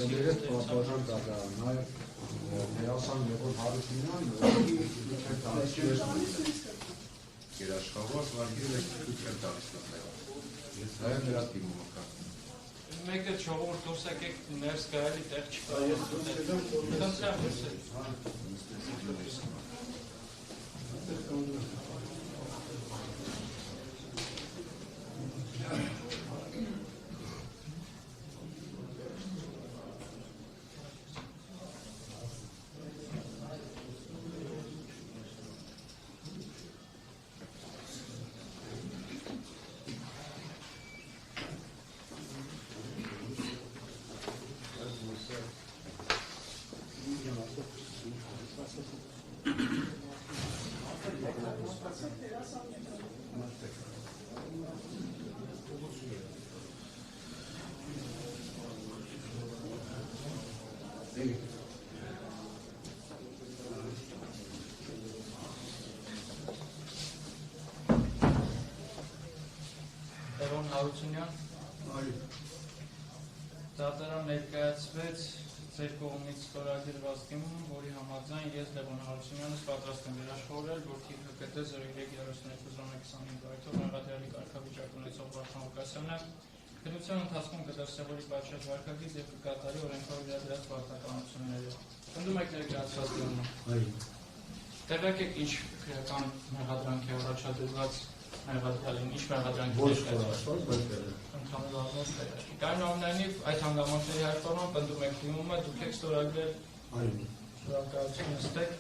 Տեներետ պատվաժան կատա, նաև ներասան Լևոն Հարությունյան երաշխավոր վարգել է կուտ եմ տալիս ես հայ եմ նրա տիմում կա մեկը չողորդ դուրս եկեք ներս գայելի տեղ չկա Լևոն Հարությունյան դատարան ներկայացվեց ձեր կողմից ստորագրված դիմում, որի համաձայն ես Լևոն Հարությունյանս պատրաստ եմ երաշխավորել, որ ՀԿՏ 0332-0125 բարեթով մեղադրյալի կարգավիճակ ունեցող Վարդան Ղուկասյանը քննության ընթացքում կդրսևորի պատշաճ վարքագիծ եւ կկատարի օրենքով իրադրած պարտականությունները։ Պնդում եք ներկայացված դիմումը։ Տեղյակ եք ինչ քրեական մեղադրանք է առաջադրված մեղադրյալին, ինչ մեղադրանք է Այնուամենայնիվ այդ հանգամանքների հաշվառման պնդում եք դիմումը, դուք եք ստորագրել շնորհակալություն նստեք